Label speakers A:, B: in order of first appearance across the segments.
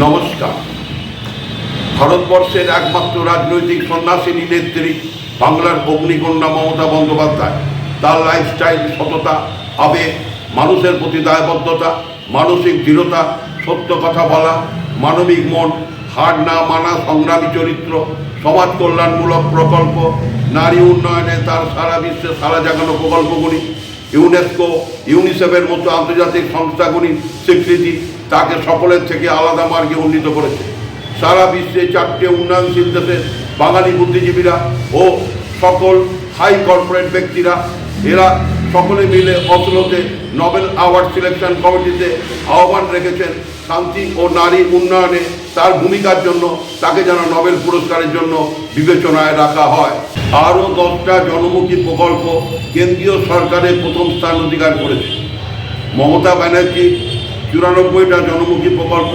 A: নমস্কার। ভারতবর্ষের একমাত্র রাজনৈতিক সন্ন্যাসিনী নেত্রী, বাংলার অগ্নিকন্যা মমতা বন্দ্যোপাধ্যায় তার লাইফস্টাইল, সততা, আবেগ, মানুষের প্রতি দায়বদ্ধতা, মানসিক দৃঢ়তা, সত্য কথা বলা, মানবিক মন, হার না মানা সংগ্রামী চরিত্র, সমাজ কল্যাণমূলক প্রকল্প, নারী উন্নয়নে তার সারা বিশ্বে সারা জাগানো প্রকল্পগুলি, ইউনেস্কো, ইউনিসেফের মতো আন্তর্জাতিক সংস্থাগুলির স্বীকৃতি তাকে সকলের থেকে আলাদা মার্গে উন্নীত করেছে। সারা বিশ্বে 4টে উন্নয়নশীল দেশের বাঙালি বুদ্ধিজীবীরা ও সকল হাই কর্পোরেট ব্যক্তিরা এরা সকলে মিলে অসলোতে নোবেল অ্যাওয়ার্ড সিলেকশন কমিটিতে আহ্বান রেখেছেন শান্তি ও নারী উন্নয়নে তার ভূমিকার জন্য তাকে যেন নোবেল পুরস্কারের জন্য বিবেচনায় রাখা হয়। আরও 10টা জনমুখী প্রকল্প কেন্দ্রীয় সরকারের প্রথম স্থান অধিকার করেছে। মমতা ব্যানার্জি 94টা জনমুখী প্রকল্প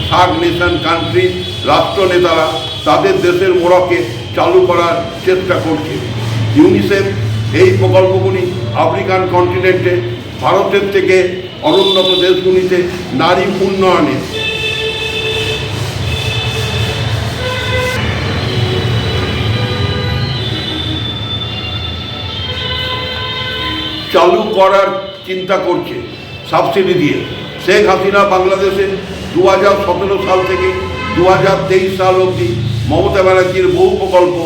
A: সার্ক নেশন কান্ট্রি রাষ্ট্রনেতারা তাদের দেশের মোড়কে চালু করার চেষ্টা করছে। ইউনিসেফ এই প্রকল্পগুলি আফ্রিকান কন্টিনেন্টে ভারতের থেকে অনুন্নত দেশগুলিতে নারী উন্নয়নে চালু করার চিন্তা করছে সাবসিডি দিয়ে। শেখ হাসিনা বাংলাদেশে 2017 সাল থেকে 2023 সাল অবধি মমতা ব্যানার্জির বহু প্রকল্প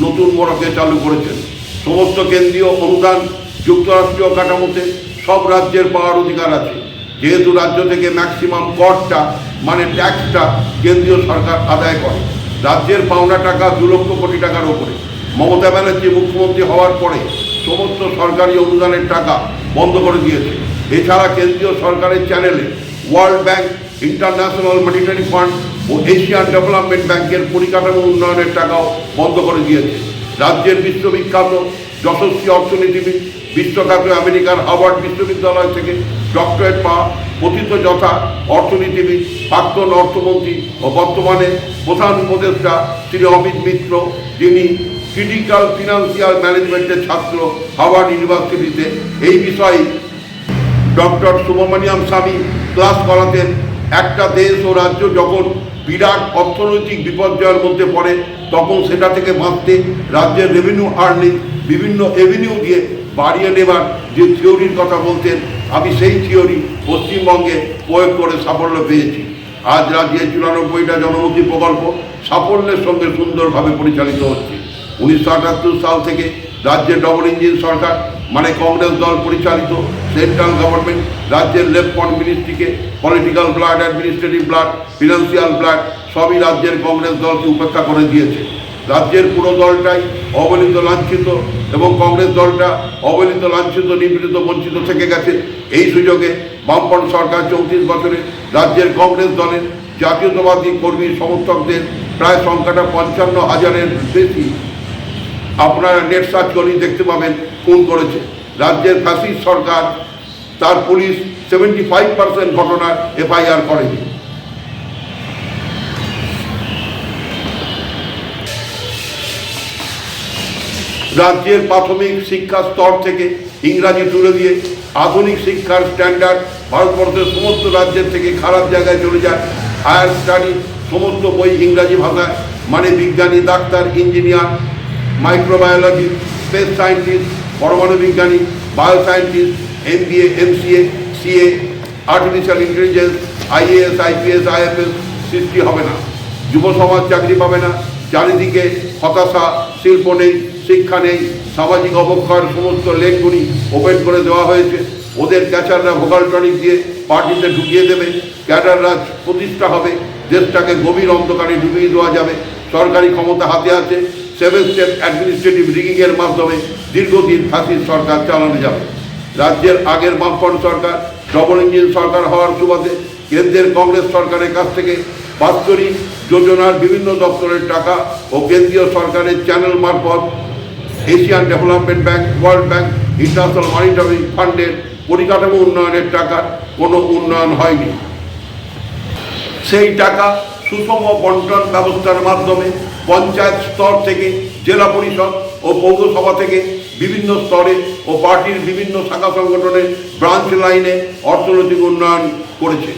A: নতুন মোড়কে চালু করেছেন। সমস্ত কেন্দ্রীয় অনুদান যুক্তরাষ্ট্রীয় কাঠামোতে সব রাজ্যের পাওয়ার অধিকার আছে, যেহেতু রাজ্য থেকে ম্যাক্সিমাম করটা মানে ট্যাক্সটা কেন্দ্রীয় সরকার আদায় করে। রাজ্যের পাওনা টাকা 2 লক্ষ কোটি টাকার ওপরে। মমতা ব্যানার্জি মুখ্যমন্ত্রী হওয়ার পরে সমস্ত সরকারি অনুদানের টাকা বন্ধ করে দিয়েছে। এছাড়া কেন্দ্রীয় সরকারের চ্যানেলে world bank, international monetary fund ও এশিয়ান ডেভেলপমেন্ট ব্যাংকের পরিকাঠামো উন্নয়নের টাকাও বন্ধ করে দিয়েছে। রাজ্যের বিশ্ববিখ্যাত যশস্বী অর্থনীতিবিদ, বিশ্বখ্যাত আমেরিকার হার্ভার্ড বিশ্ববিদ্যালয় থেকে ডক্টরেট পাওয়া প্রথিতযশা অর্থনীতিবিদ, প্রাক্তন অর্থমন্ত্রী ও বর্তমানে প্রধান উপদেষ্টা শ্রী অমিত মিত্র, যিনি ক্রিটিক্যাল ফিনান্সিয়াল ম্যানেজমেন্টের ছাত্র হার্ভার্ড ইউনিভার্সিটিতে, এই বিষয়ে ডক্টর সুব্রমণিয়াম স্বামী ক্লাস করাতেন। একটা দেশ ও রাজ্য যখন বিরাট অর্থনৈতিক বিপর্যয়ের মধ্যে পড়ে তখন সেটা থেকে বাঁচতে রাজ্যের রেভিনিউ আর্নিং বিভিন্ন এভিনিউ দিয়ে বাড়িয়ে নেবার যে থিওরির কথা বলতেন, আমি সেই থিওরি পশ্চিমবঙ্গে প্রয়োগ করে সাফল্য পেয়েছি। আজ রাজ্যের 94টা জনমুখী প্রকল্প সাফল্যের সঙ্গে সুন্দরভাবে পরিচালিত হচ্ছে। 1978 সাল থেকে রাজ্যের ডবল ইঞ্জিন সরকার মানে কংগ্রেস দল পরিচালিত সেন্ট্রাল গভর্নমেন্ট রাজ্যের লেফট ফ্রন্ট মিনিস্ট্রিকে political blood, administrative blood, financial blood সবই রাজ্যের কংগ্রেস দলকে উপেক্ষা করে দিয়েছে। রাজ্যের পুরো দলটাই অবহেলিত, লাঞ্ছিত এবং কংগ্রেস দলটা অবহেলিত, লাঞ্ছিত, নিপীড়িত, বঞ্চিত থেকে গেছে। এই সুযোগে বামপন্থী সরকার 34 বছরে রাজ্যের কংগ্রেস দলের জাতীয়তাবাদী কর্মী সমর্থকদের প্রায় সংখ্যাটা 55,000-এর বেশি, আপনারা নেট সার্চ করলেই দেখতে পাবেন, খুন করেছে। রাজ্যের ফ্যাসিস্ট সরকার তার পুলিশ 75% ঘটনার এফআইআর করেনি। রাজ্যের প্রাথমিক শিক্ষা স্তর থেকে ইংরাজি তুলে দিয়ে আধুনিক শিক্ষার স্ট্যান্ডার্ড ভারতবর্ষের সমস্ত রাজ্যের থেকে খারাপ জায়গায় চলে যায়। হায়ার স্টাডি সমস্ত বই ইংরাজি ভাষায়, মানে বিজ্ঞানী, doctor, engineer, microbiology, space scientist, পরমাণু বিজ্ঞানী, বায়োসায়েন্টিস্ট, MBA, MCA, CA, artificial intelligence, IAS, IPS, IFS সৃষ্টি হবে না। যুব সমাজ চাকরি পাবে না। চারিদিকে হতাশা, শিল্প নেই, শিক্ষা নেই, সামাজিক অবক্ষয়ের সমস্ত লেনগুলি ওপেন করে দেওয়া হয়েছে। ওদের ক্যাচাররা ভোকাল টনিক দিয়ে পার্টিতে ঢুকিয়ে দেবে, ক্যাডাররা প্রতিষ্ঠা হবে, দেশটাকে গভীর অন্ধকারে ডুবিয়ে দেওয়া যাবে। সরকারি ক্ষমতা হাতে আছে, 7 স্টেপ অ্যাডমিনিস্ট্রেটিভ রিগিংয়ের মাধ্যমে দীর্ঘদিন ফ্যাসিস্ট সরকার চালানো যাবে। রাজ্যের আগের বামফ্রন্ট সরকার ডবল ইঞ্জিন সরকার হওয়ার সুবাদে কেন্দ্রের কংগ্রেস সরকারের কাছ থেকে বাৎসরিক যোজনার বিভিন্ন দপ্তরের টাকা ও কেন্দ্রীয় সরকারের চ্যানেল মারফত Asian development bank, world bank, international monetary ফান্ডের পরিকাঠামো উন্নয়নের টাকার কোনো উন্নয়ন হয়নি। সেই টাকা সুষম বন্টন ব্যবস্থার মাধ্যমে পঞ্চায়েত স্তর থেকে জেলা পরিষদ ও পৌরসভা থেকে বিভিন্ন স্তরে ও পার্টির বিভিন্ন শাখা সংগঠনের ব্রাঞ্চ লাইনে অর্থনৈতিক উন্নয়ন করেছে।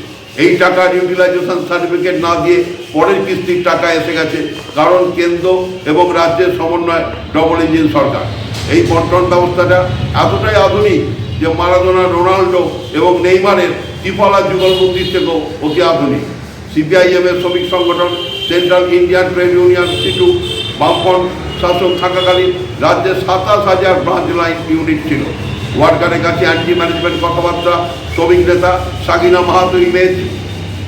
A: এই টাকার ইউটিলাইজেশন সার্টিফিকেট না দিয়ে পরের কিস্তির টাকা এসে গেছে, কারণ কেন্দ্র এবং রাজ্যের সমন্বয় ডবল ইঞ্জিন সরকার। এই বন্টন ব্যবস্থাটা এতটাই আধুনিক যে মারাদোনা, রোনাল্ডো এবং নেইমারের ত্রিফলা যুগলবন্দির থেকেও অতি আধুনিক। সিপিআইএমের শ্রমিক সংগঠন, সেন্ট্রাল ইন্ডিয়ান ট্রেড ইউনিয়ন সিটু, বামফ্রন্ট শাসক থাকাকালীন রাজ্যে 27,000 ব্রাঞ্চ লাইন ইউনিট ছিল। ওয়ার্কারের কাছে অ্যান্টি ম্যানেজমেন্ট কথাবার্তা, শ্রমিক নেতা সাগিনা মাহাতো ইমেজ,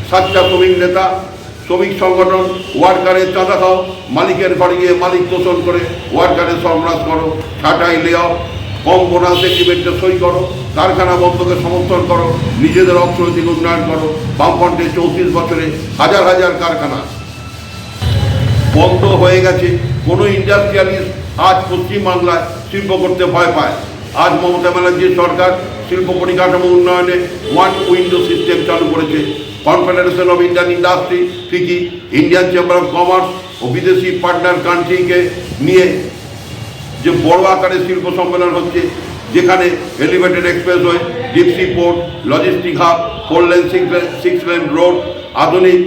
A: সাচ্চা শ্রমিক নেতা, শ্রমিক সংগঠন, ওয়ার্কারের চাঁদা খাও, মালিকের ঘরে গিয়ে মালিক তোষণ করে ওয়ার্কারের সর্বনাশ করো, ছাঁটাই, লে অফ, কম বোনাস এগ্রিমেন্টে সই করো, কারখানা বন্ধকে সমর্থন করো, নিজেদের অর্থনৈতিক উন্নয়ন করো। বামফ্রন্টে 34 বছরে হাজার হাজার কারখানা বন্ধ হয়ে গেছে। কোনো ইন্ডাস্ট্রিয়ালিস্ট আজ পশ্চিমবাংলায় শিল্প করতে ভয় পায়। আজ মমতা ব্যানার্জির সরকার শিল্প পরিকাঠামো উন্নয়নে ওয়ান উইন্ডো সিস্টেম চালু করেছে। Confederation of Indian industry, FICCI, Indian chamber of commerce ও বিদেশি পার্টনার কান্ট্রিকে নিয়ে যে বড় আকারের শিল্প সম্মেলন হচ্ছে, যেখানে elevated expressway, deep sea port, logistic hub, 4 lane 6 lane road, আধুনিক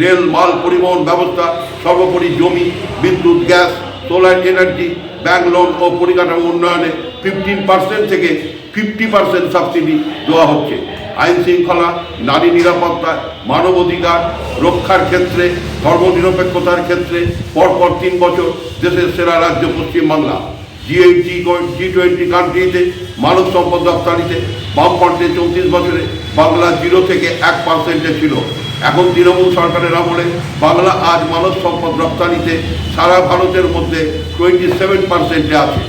A: রেল মাল পরিবহন ব্যবস্থা, সর্বোপরি জমি, বিদ্যুৎ, gas, solar energy, bank loan ও পরিকাঠামো উন্নয়নে 15% থেকে 50% সাবসিডি দেওয়া হচ্ছে। আইন শৃঙ্খলা, নারী নিরাপত্তা, মানবাধিকার রক্ষার ক্ষেত্রে, ধর্মনিরপেক্ষতার ক্ষেত্রে পরপর 3 বছর দেশের সেরা রাজ্য পশ্চিমবাংলা। G20 কান্ট্রিতে মানব সম্পদ রপ্তানিতে বামফ্রন্টে 34 বছরে বাংলা 0 থেকে 1% ছিল। এখন তৃণমূল সরকারের আমলে বাংলা আজ মানব সম্পদ রপ্তানিতে সারা ভারতের মধ্যে 27% আছে।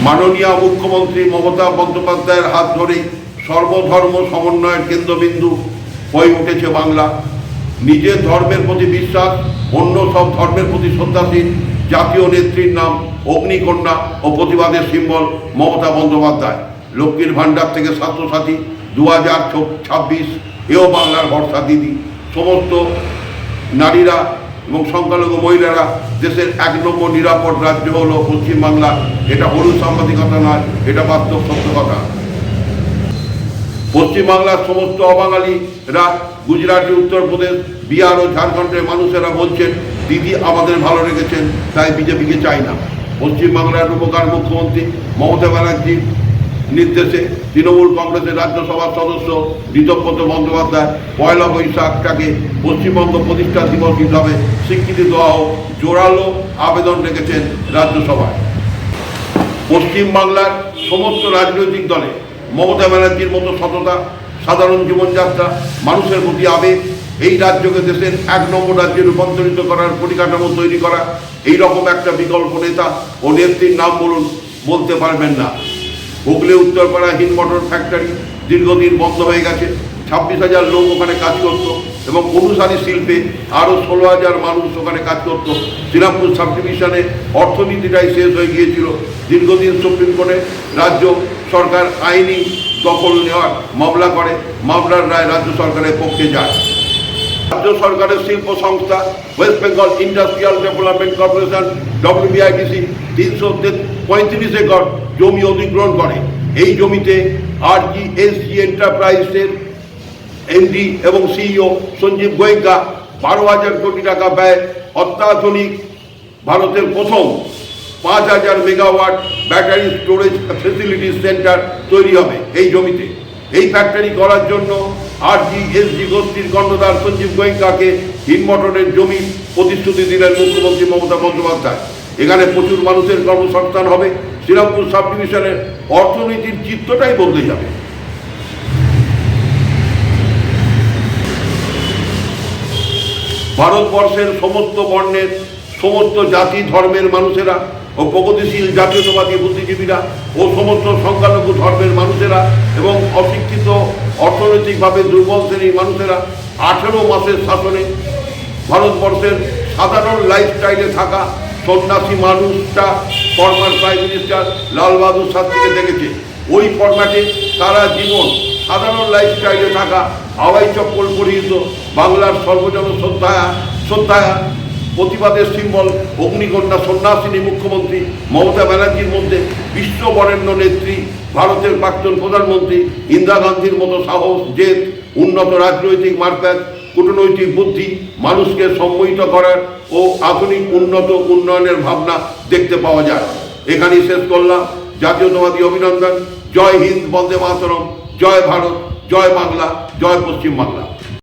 A: মাননীয় মুখ্যমন্ত্রী মমতা বন্দ্যোপাধ্যায়ের হাত ধরেই সর্বধর্ম সমন্বয়ের কেন্দ্রবিন্দু হয়ে উঠেছে বাংলা। নিজের ধর্মের প্রতি বিশ্বাস, অন্য সব ধর্মের প্রতি শ্রদ্ধাশীল জাতীয় নেত্রীর নাম অগ্নিকন্যা ও প্রতিবাদের সিম্বল মমতা বন্দ্যোপাধ্যায়। লক্ষ্মীর ভাণ্ডার থেকে ছাত্রসাথী 2026 এও বাংলার ভরসা দিদি। সমস্ত নারীরা এবং সংখ্যালঘু মহিলারা দেশের 1 নম্বর নিরাপদ রাজ্য হলো পশ্চিমবাংলা। এটা হলুদ সাংবাদিকতা নয়, এটা বাস্তব সত্য কথা। পশ্চিমবাংলার সমস্ত অবাঙালিরা, গুজরাটি, উত্তরপ্রদেশ, বিহার ও ঝাড়খণ্ডের মানুষেরা বলছেন দিদি আমাদের ভালো রেখেছেন, তাই বিজেপিকে চাই না। পশ্চিমবাংলার উপকার মুখ্যমন্ত্রী মমতা ব্যানার্জির নির্দেশে তৃণমূল কংগ্রেসের রাজ্যসভার সদস্য ঋতব্রত বন্দ্যোপাধ্যায় 1 বৈশাখটাকে পশ্চিমবঙ্গ প্রতিষ্ঠা দিবস হিসাবে স্বীকৃতি দেওয়া হোক জোরালো আবেদন রেখেছেন রাজ্যসভায়। পশ্চিমবাংলার সমস্ত রাজনৈতিক দলে মমতা ব্যানার্জির মতো সততা, সাধারণ জীবনযাত্রা, মানুষের প্রতি আবেগ, এই রাজ্যকে দেশের 1 নম্বর রাজ্যে রূপান্তরিত করার পরিকাঠামো তৈরি করা, এই রকম একটা বিকল্প নেতা ও নেত্রীর নাম বলতে পারবেন না। হুগলি উত্তরপাড়া হিনমটর ফ্যাক্টরি দীর্ঘদিন বন্ধ হয়ে গেছে। 26,000 লোক ওখানে কাজ করত এবং অনুসারী শিল্পে আরও 16,000 মানুষ ওখানে কাজ করত। শ্রীরামপুর সাব ডিভিশনে অর্থনীতিটাই শেষ হয়ে গিয়েছিল। দীর্ঘদিন সুপ্রিম কোর্টে রাজ্য সরকার আইনি দখল নেওয়ার মামলা করে, মামলার রায় রাজ্য সরকারের পক্ষে যায়। রাজ্য সরকারের শিল্প সংস্থা West Bengal industrial development corporation WBIDC 335 acre জমি অধিগ্রহণ করে। এই জমিতে RGSG এন্টারপ্রাইজের MD এবং CEO সঞ্জীব গোয়েঙ্কা 12,000 কোটি টাকা ব্যয় অত্যাধুনিক ভারতের প্রথম 5,000 megawatt battery storage facility centre তৈরি হবে এই জমিতে। এই ফ্যাক্টরি করার জন্য RGSG গোষ্ঠীর কর্ণধার সঞ্জীব গোয়েঙ্কাকে হিনমটরের জমি প্রতিশ্রুতি দিলেন মুখ্যমন্ত্রী মমতা বন্দ্যোপাধ্যায়। এখানে প্রচুর মানুষের কর্মসংস্থান হবে। শ্রীরামপুর সাব ডিভিশনের অর্থনীতির চিত্রটাই বদলে যাবে। ভারতবর্ষের সমস্ত বর্ণের, সমস্ত জাতি ধর্মের মানুষেরা ও প্রগতিশীল জাতীয়তাবাদী বুদ্ধিজীবীরা ও সমস্ত সংখ্যালঘু ধর্মের মানুষেরা এবং অশিক্ষিত অর্থনৈতিকভাবে দুর্বল শ্রেণীর মানুষেরা 18 মাসের শাসনে ভারতবর্ষের সাধারণ লাইফস্টাইলে থাকা সন্ন্যাসী মানুষটা former prime minister Lal Bahadur শাস্ত্রীকে দেখেছে। ওই ফরম্যাটে সারা জীবন সাধারণ লাইফস্টাইলে থাকা হাওয়াই চপ্পল পরিহিত বাংলার সর্বজন শ্রদ্ধায়া প্রতিবাদের সিম্বল অগ্নিকন্যা সন্ন্যাসিনী মুখ্যমন্ত্রী মমতা ব্যানার্জির মধ্যে বিশ্ববরেণ্য নেত্রী ভারতের প্রাক্তন প্রধানমন্ত্রী ইন্দিরা গান্ধীর মতো সাহস, জেদ, উন্নত রাজনৈতিক মারপ্যাচ, কূটনৈতিক বুদ্ধি, মানুষকে সম্মোহিত করার ও আধুনিক উন্নত উন্নয়নের ভাবনা দেখতে পাওয়া যায়। এখানেই শেষ করলাম। জাতীয়তাবাদী অভিনন্দন। জয় হিন্দ, বন্দে মাতরম, জয় ভারত, জয় বাংলা, জয় পশ্চিম বাংলা।